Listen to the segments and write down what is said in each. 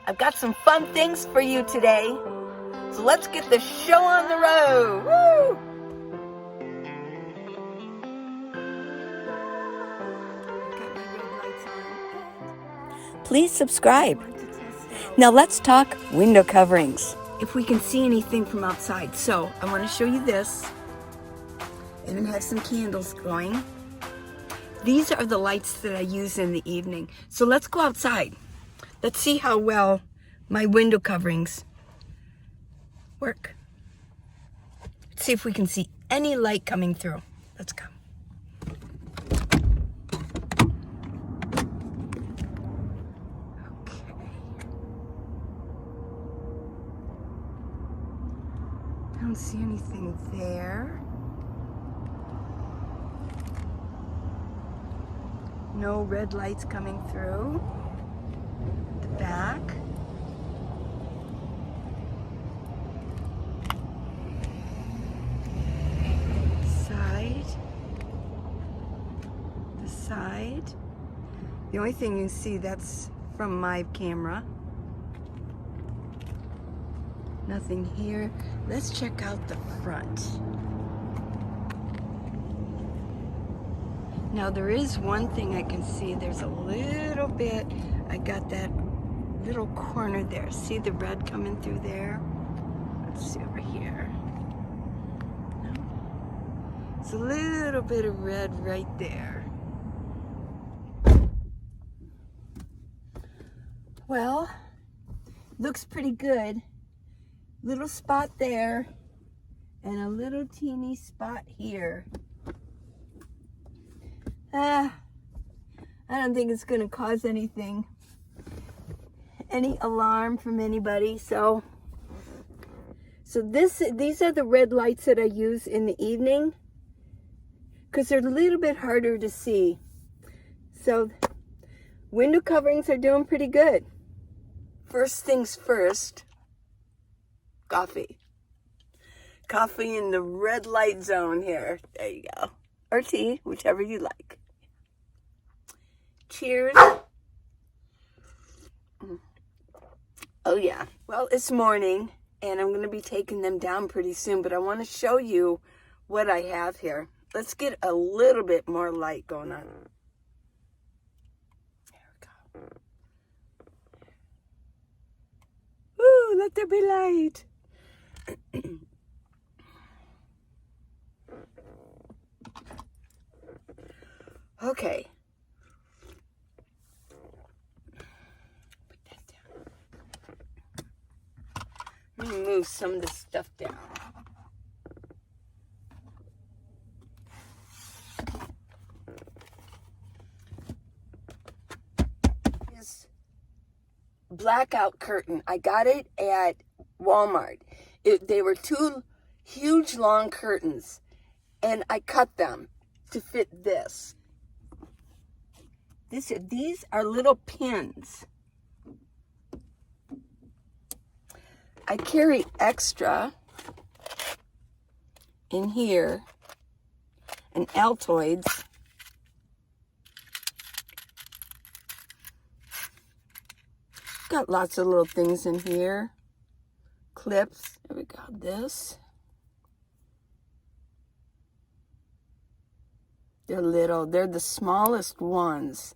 I've got some fun things for you today. So let's get the show on the road. Woo! Please subscribe. Now let's talk window coverings. If we can see anything from outside. So I want to show you this. I even have some candles going. These are the lights that I use in the evening. So let's go outside. Let's see how well my window coverings work. Let's see if we can see any light coming through. Let's go. Okay. I don't see anything there. No red lights coming through the back. The side. The only thing you can see, that's from my camera. Nothing here. Let's check out the front. Now there is one thing I can see. There's a little bit, I got that little corner there. See the red coming through there? Let's see over here. It's a little bit of red right there. Well, looks pretty good. Little spot there and a little teeny spot here. I don't think it's going to cause anything, any alarm from anybody. So these are the red lights that I use in the evening because they're a little bit harder to see. So window coverings are doing pretty good. First things first, coffee. Coffee in the red light zone here. There you go. Or tea, whichever you like. Cheers. Oh yeah. Well, it's morning and I'm going to be taking them down pretty soon, but I want to show you what I have here. Let's get a little bit more light going on. There we go. Woo, let there be light. Okay. Put that down. Let me move some of this stuff down. This Blackout Curtain. I got it at Walmart. They were two huge long curtains and I cut them to fit this. These are little pins. I carry extra in here and Altoids. Got lots of little things in here. Clips. There we go. This. They're little. They're the smallest ones.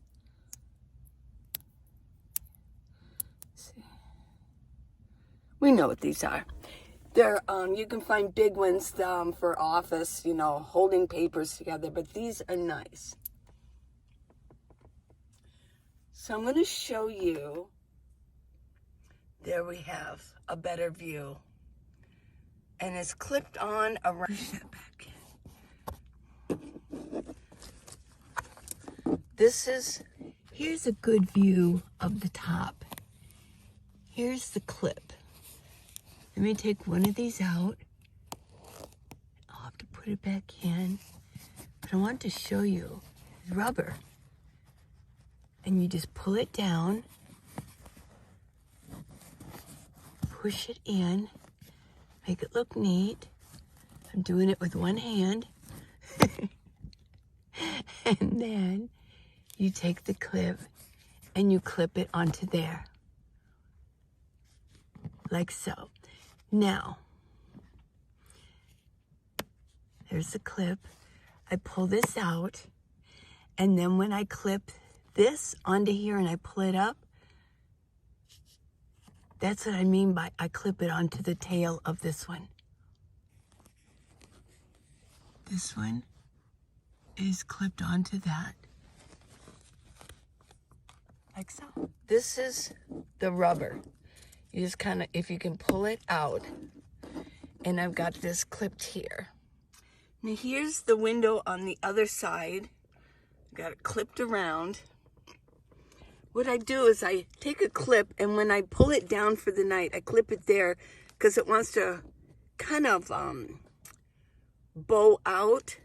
We know what these are. They're, you can find big ones for office, you know, holding papers together, but these are nice. So I'm going to show you. There we have a better view. And it's clipped on around. Push that back in. Here's a good view of the top. Here's the clip. Let me take one of these out. I'll have to put it back in. But I want to show you rubber. And you just pull it down. Push it in. Make it look neat. I'm doing it with one hand. And then you take the clip and you clip it onto there. like so. Now, there's the clip. I pull this out, and then when I clip this onto here and I pull it up, that's what I mean by I clip it onto the tail of this one. This one is clipped onto that, like so. This is the rubber. You just kind of, if you can pull it out, and I've got this clipped here. Now here's the window on the other side. Got it clipped around. What I do is I take a clip, and when I pull it down for the night, I clip it there because it wants to kind of bow out.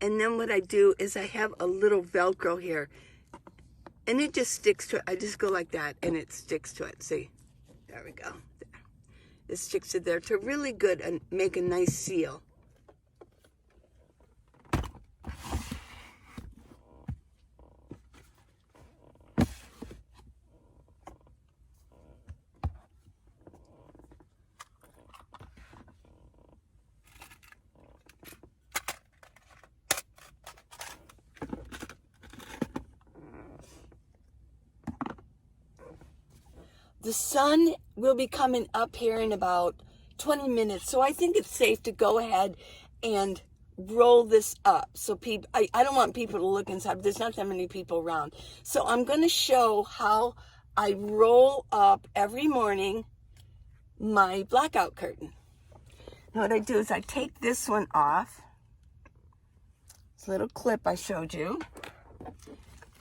And then what I do is I have a little Velcro here, and it just sticks to it. I just go like that, and it sticks to it. See, there we go. There. It sticks to there to really good and make a nice seal. The sun will be coming up here in about 20 minutes, so I think it's safe to go ahead and roll this up. So people, I don't want people to look inside, but there's not that many people around. So I'm going to show how I roll up every morning my blackout curtain. Now what I do is I take this one off, this little clip I showed you,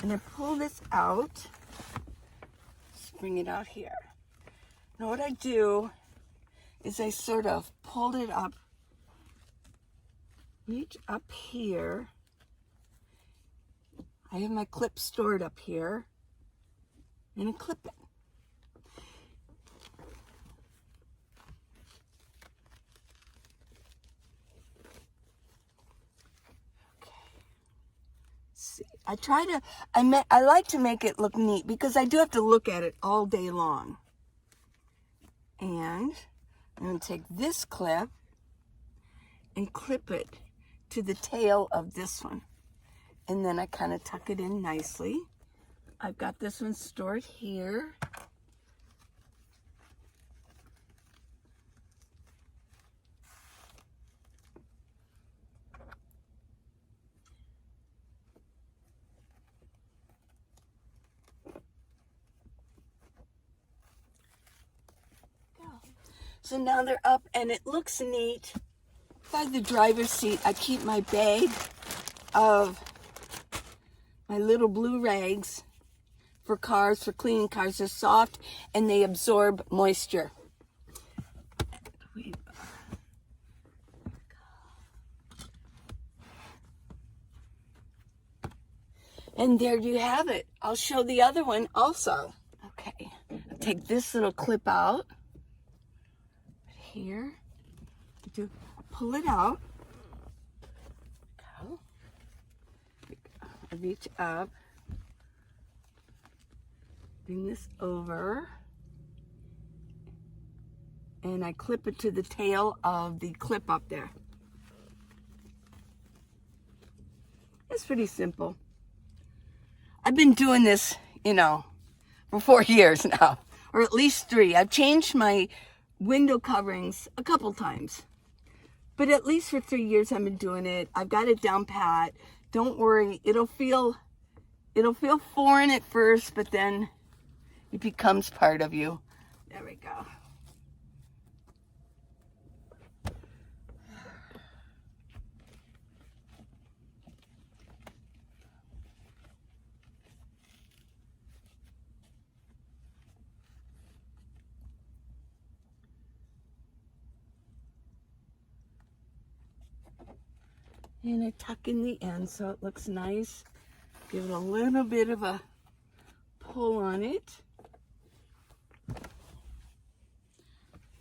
and I pull this out. Bring it out here. Now what I do is I sort of pulled it up, reach up here. I have my clip stored up here, and I clip it. I like to make it look neat because I do have to look at it all day long. And I'm going to take this clip and clip it to the tail of this one. And then I kind of tuck it in nicely. I've got this one stored here. So now they're up, and it looks neat. By the driver's seat, I keep my bag of my little blue rags for cars, for cleaning cars. They're soft, and they absorb moisture. And there you have it. I'll show the other one also. Okay, I'll take this little clip out. Here, pull it out. Go. I reach up, bring this over, and I clip it to the tail of the clip up there. It's pretty simple. I've been doing this, for 4 years now, or at least 3. I've changed my window coverings a couple times, but at least for 3 years I've been doing it. I've got it down pat. Don't worry, it'll feel foreign at first, but then it becomes part of you. There we go. And I tuck in the end so it looks nice. Give it a little bit of a pull on it.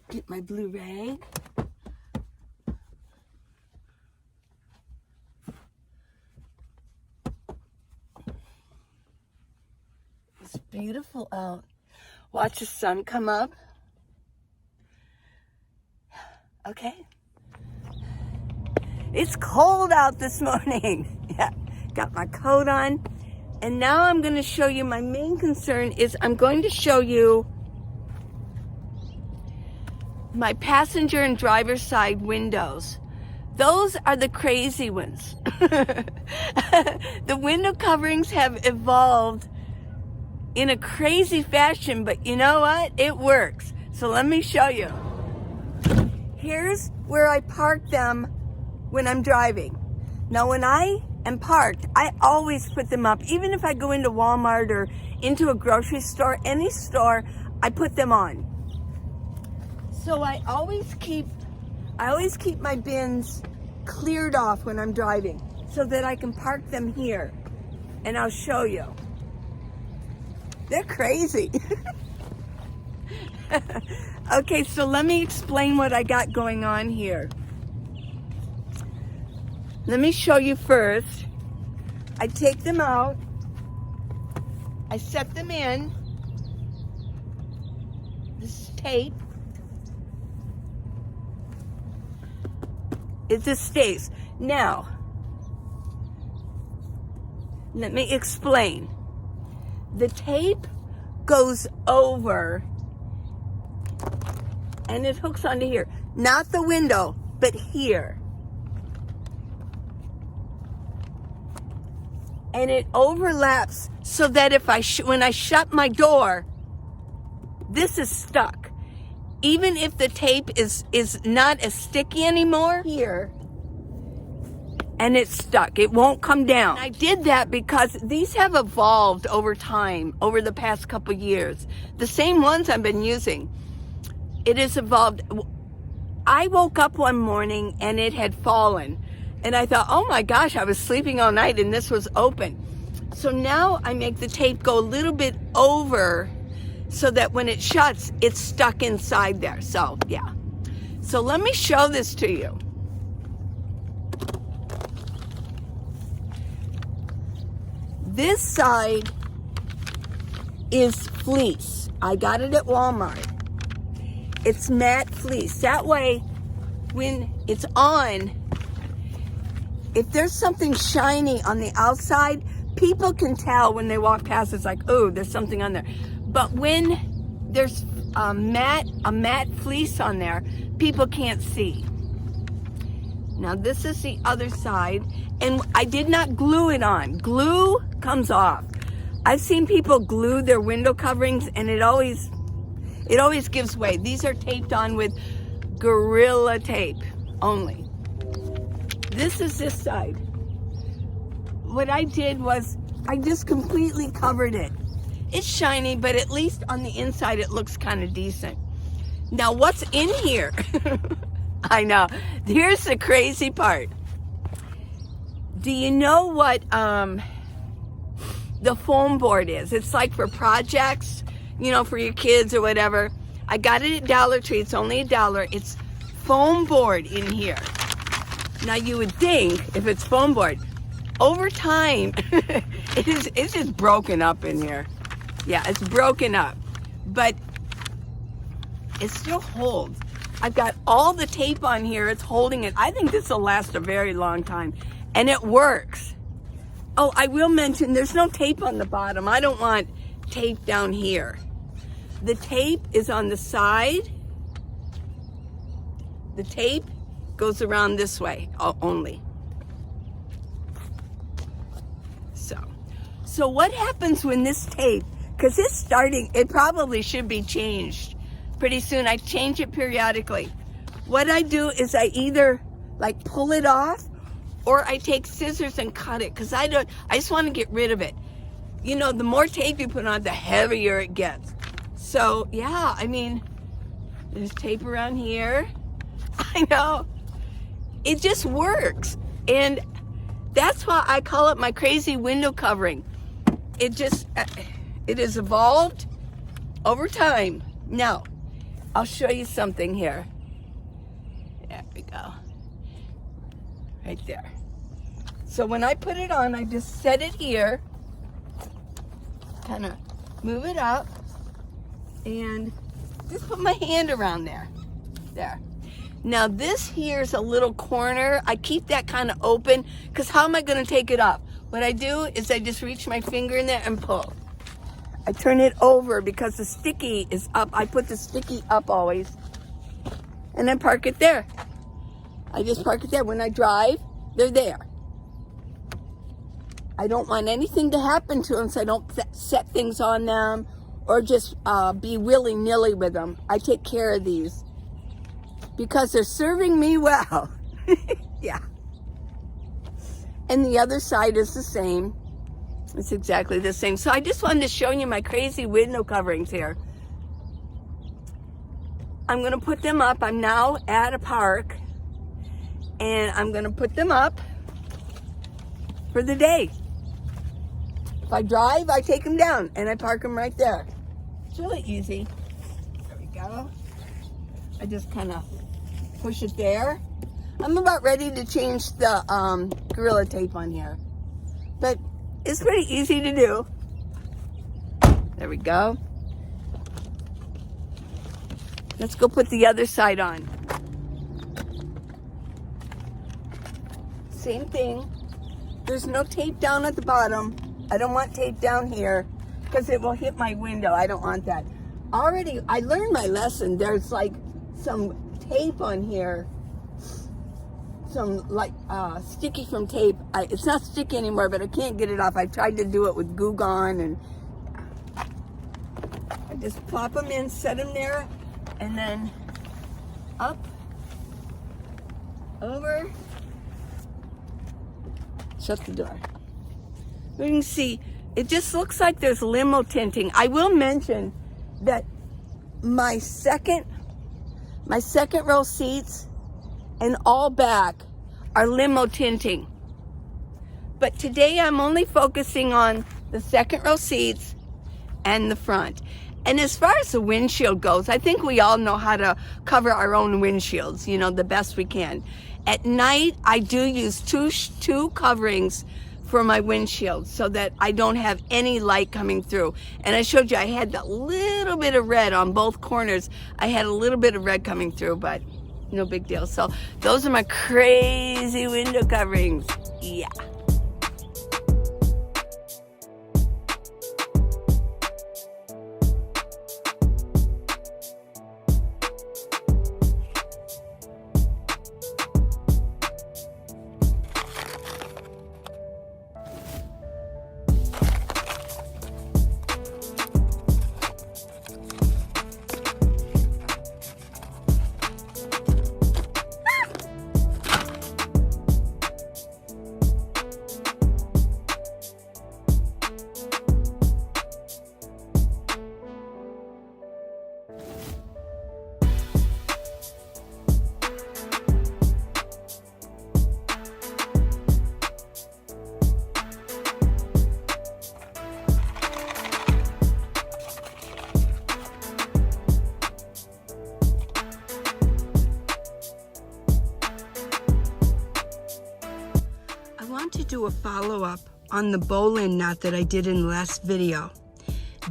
Get my blue rag. It's beautiful out. Watch the sun come up. Okay. It's cold out this morning. Yeah, got my coat on. And now I'm going to show you, my main concern is I'm going to show you my passenger and driver's side windows. Those are the crazy ones. The window coverings have evolved in a crazy fashion, but you know what? It works. So let me show you. Here's where I park them when I'm driving. Now when I am parked, I always put them up. Even if I go into Walmart or into a grocery store, any store, I put them on. So I always keep my bins cleared off when I'm driving so that I can park them here. And I'll show you. They're crazy. Okay, so let me explain what I got going on here. Let me show you first. I take them out. I set them in. This is tape. It just stays. Now, let me explain. The tape goes over and it hooks onto here. Not the window, but here. And it overlaps so that if when I shut my door, this is stuck. Even if the tape is not as sticky anymore here, and it's stuck, it won't come down. And I did that because these have evolved over time, over the past couple years. The same ones I've been using. It has evolved. I woke up one morning and it had fallen. And I thought, oh my gosh, I was sleeping all night and this was open. So now I make the tape go a little bit over so that when it shuts, it's stuck inside there. So, yeah. So let me show this to you. This side is fleece. I got it at Walmart. It's matte fleece. That way, when it's on, if there's something shiny on the outside, people can tell when they walk past. It's like, oh, there's something on there. But when there's a matte fleece on there, people can't see. Now this is the other side, and I did not glue it on. Glue comes off. I've seen people glue their window coverings, and it always gives way. These are taped on with Gorilla Tape only. This is this side. What I did was I just completely covered it. It's shiny, but at least on the inside it looks kind of decent. Now what's in here? I know. Here's the crazy part. Do you know what the foam board is? It's like for projects, you know, for your kids or whatever. I got it at Dollar Tree. It's only $1. It's foam board in here. Now you would think if it's foam board, over time, it's just broken up in here. Yeah, it's broken up, but it still holds. I've got all the tape on here. It's holding it. I think this will last a very long time, and it works. Oh, I will mention there's no tape on the bottom. I don't want tape down here. The tape is on the side. The tape goes around this way only. So what happens when this tape, because it's starting, it probably should be changed pretty soon. I change it periodically. What I do is I either like pull it off or I take scissors and cut it, because I just want to get rid of it. You know, the more tape you put on, the heavier it gets. So yeah, I mean, there's tape around here. I know. It just works. And that's why I call it my crazy window covering. It has evolved over time. Now, I'll show you something here. There we go. Right there. So when I put it on, I just set it here, kind of move it up, and just put my hand around there. There. Now this here is a little corner. I keep that kind of open because how am I going to take it up? What I do is I just reach my finger in there and pull. I turn it over because the sticky is up. I put the sticky up always. And then park it there. I just park it there. When I drive, they're there. I don't want anything to happen to them, so I don't set things on them or just be willy-nilly with them. I take care of these because they're serving me well. Yeah. And the other side is the same. It's exactly the same. So I just wanted to show you my crazy window coverings here. I'm going to put them up. I'm now at a park, and I'm going to put them up for the day. If I drive, I take them down, and I park them right there. It's really easy. There we go. I just kind of push it there. I'm about ready to change the Gorilla Tape on here, but it's pretty easy to do. There we go. Let's go put the other side on. Same thing. There's no tape down at the bottom. I don't want tape down here because it will hit my window. I don't want that. Already, I learned my lesson. There's like some tape on here. Some like sticky from tape. It's not sticky anymore, but I can't get it off. I tried to do it with Goo Gone, and I just plop them in, set them there, and then up, over, shut the door. You can see, it just looks like there's limo tinting. I will mention that my second row seats and all back are limo tinting. But today I'm only focusing on the second row seats and the front. And as far as the windshield goes, I think we all know how to cover our own windshields, you know, the best we can. At night, I do use two coverings for my windshield so that I don't have any light coming through. And I showed you I had that little bit of red on both corners. I had a little bit of red coming through, but no big deal. So those are my crazy window coverings. Yeah. To do a follow-up on the bowline knot that I did in the last video.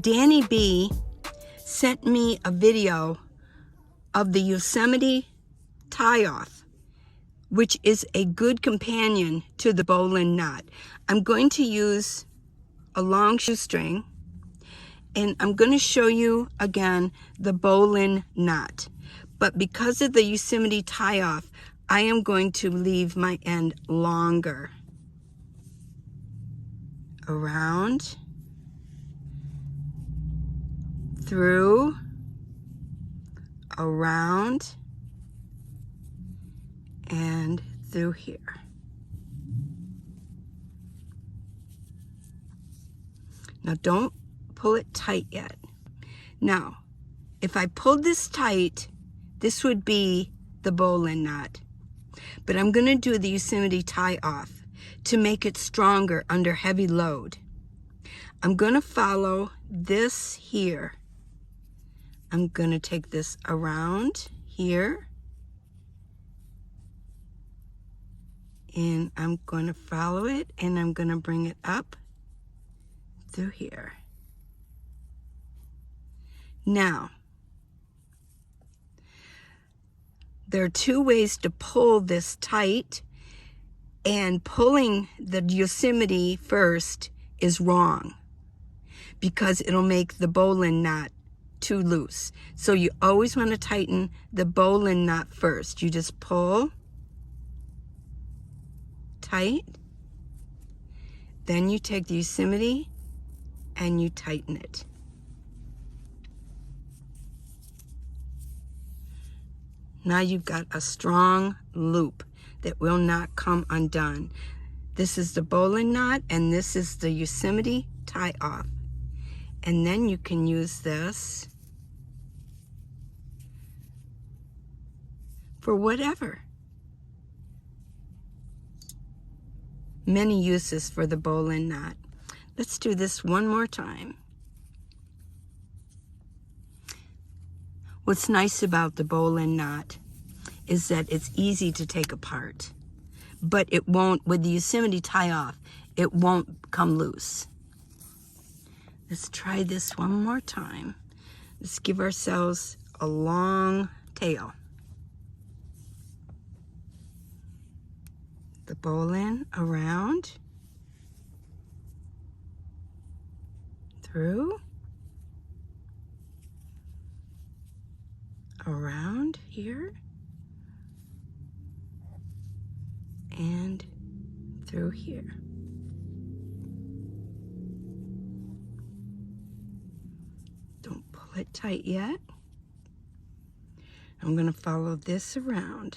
Danny B sent me a video of the Yosemite Tie Off, which is a good companion to the bowline knot. I'm going to use a long shoestring, and I'm going to show you again the bowline knot. But because of the Yosemite Tie Off, I am going to leave my end longer. Around, through, around, and through here. Now don't pull it tight yet. Now, if I pulled this tight, this would be the bowline knot. But I'm going to do the Yosemite Tie Off to make it stronger under heavy load. I'm going to follow this here. I'm going to take this around here, and I'm going to follow it, and I'm going to bring it up through here. Now, there are two ways to pull this tight, and pulling the Yosemite first is wrong because it'll make the bowline knot too loose. So you always want to tighten the bowline knot first. You just pull tight, then you take the Yosemite and you tighten it. Now you've got a strong loop that will not come undone. This is the bowline knot and this is the Yosemite Tie Off. And then you can use this for whatever. Many uses for the bowline knot. Let's do this one more time. What's nice about the bowline knot is that it's easy to take apart, but it won't, with the Yosemite Tie Off, it won't come loose. Let's try this one more time. Let's give ourselves a long tail. The bowline around, through, around here, and through here. Don't pull it tight yet. I'm going to follow this around.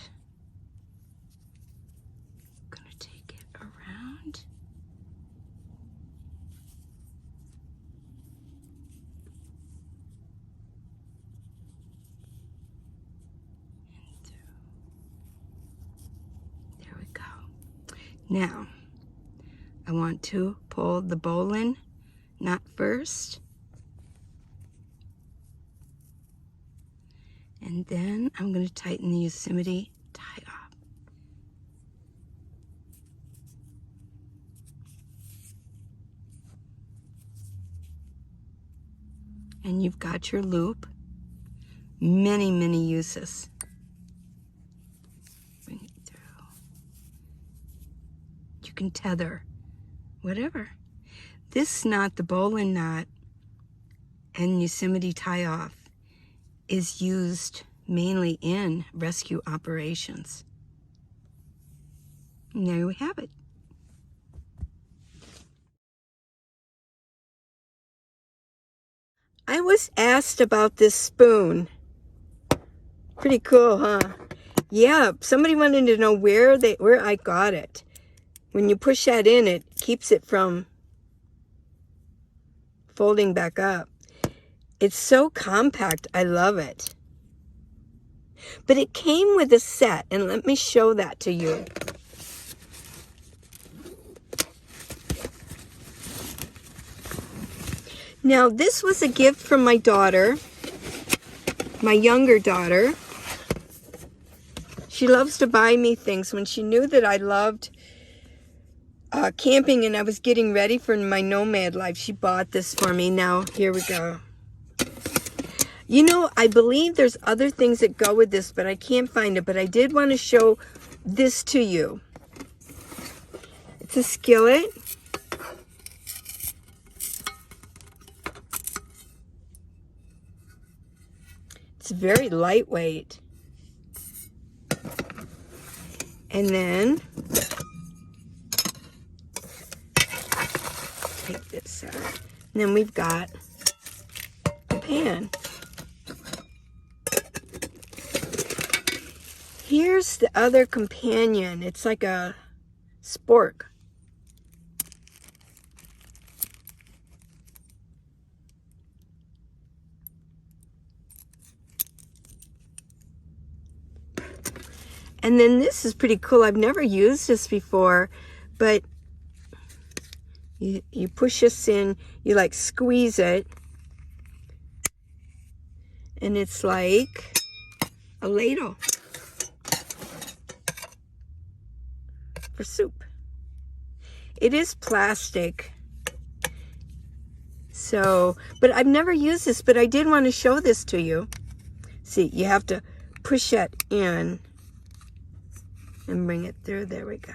I'm going to take it around. And through. There we go. Now, I want to pull the bowline knot first. And then I'm going to tighten the Yosemite Tie Off. And you've got your loop. Many, many uses. Bring it through. You can tether, whatever. This knot, the bowline knot and Yosemite Tie Off, is used mainly in rescue operations. And there we have it. I was asked about this spoon. Pretty cool, huh? Yeah, somebody wanted to know where I got it. When you push that in, it keeps it from folding back up. It's so compact, I love it. But it came with a set, and let me show that to you. Now, this was a gift from my daughter, my younger daughter. She loves to buy me things. When she knew that I loved camping and I was getting ready for my nomad life, she bought this for me. Now, here we go. You know, I believe there's other things that go with this, but I can't find it. But I did want to show this to you. It's a skillet. It's very lightweight. And then, take this out. And then we've got a pan. Here's the other companion. It's like a spork. And then this is pretty cool. I've never used this before, but you push this in, you like squeeze it, and it's like a ladle for soup. It is plastic. So, but I've never used this, but I did want to show this to you. See, you have to push it in and bring it through. There we go.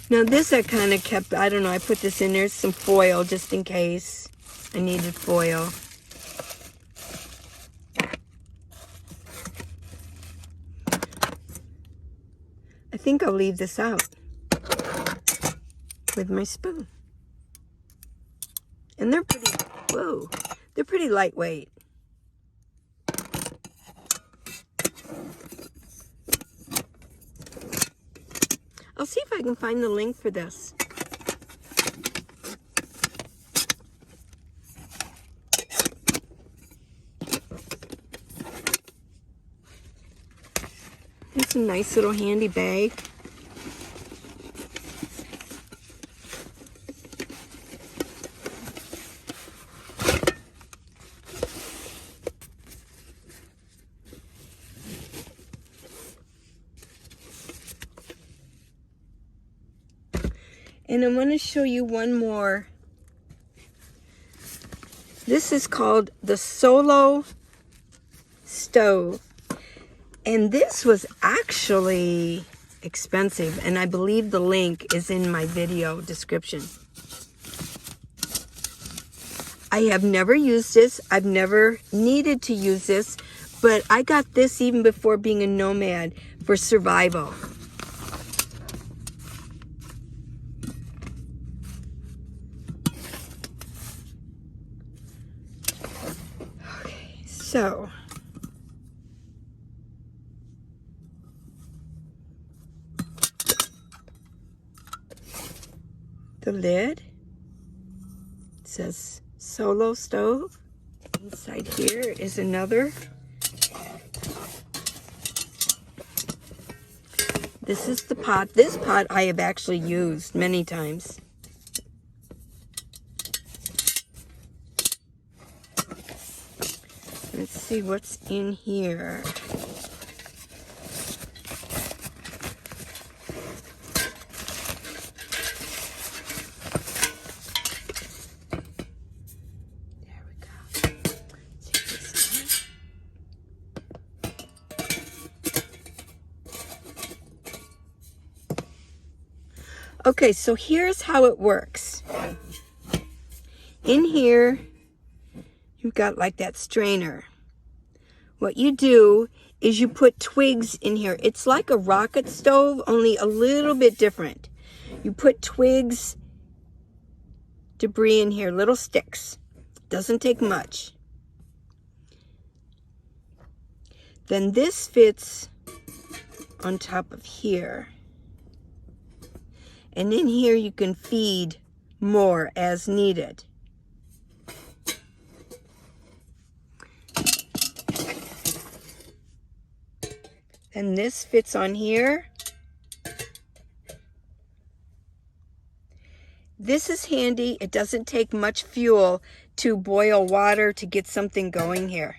Now this I kind of kept, I don't know, I put this in there, some foil just in case I needed foil. I think I'll leave this out with my spoon. And they're pretty, whoa, they're pretty lightweight. I'll see if I can find the link for this. It's a nice little handy bag. And I want to show you one more. This is called the Solo Stove. And this was actually expensive. And I believe the link is in my video description. I have never used this. I've never needed to use this. But I got this even before being a nomad for survival. So, the lid, it says Solo Stove. Inside here is another. This is the pot. This pot I have actually used many times. Let's see what's in here. There we go. Take this out. Okay, so here's how it works. In here, you've got like that strainer. What you do is you put twigs in here. It's like a rocket stove, only a little bit different. You put twigs, debris in here, little sticks. Doesn't take much. Then this fits on top of here. And in here you can feed more as needed. And this fits on here. This is handy. It doesn't take much fuel to boil water to get something going here.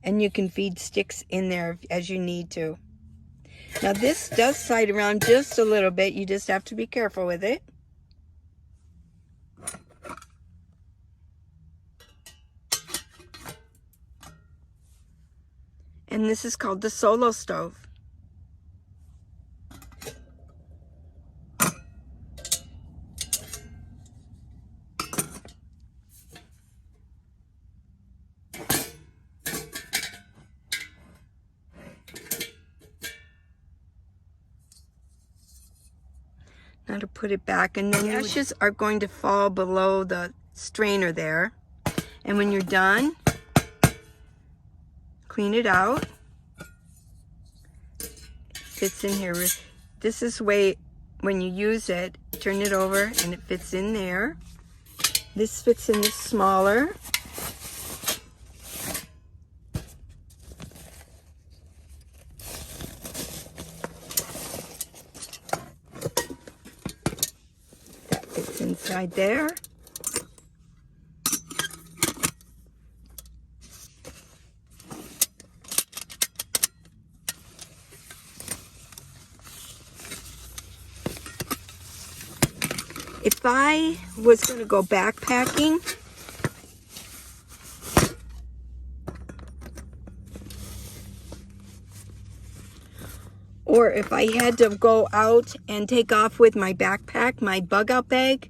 And you can feed sticks in there as you need to. Now this does slide around just a little bit. You just have to be careful with it. And this is called the Solo Stove. Now to put it back, and then the ashes are going to fall below the strainer there. And when you're done, clean it out. It fits in here. This is way, when you use it, turn it over and it fits in there. This fits in this smaller. That fits inside there. If I was going to go backpacking, Or if I had to go out and take off with my backpack, my bug out bag,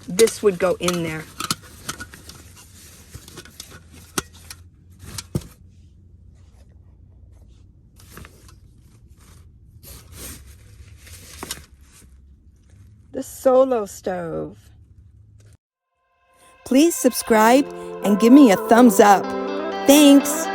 this would go in there. The solo stove. Please subscribe and give me a thumbs up. Thanks.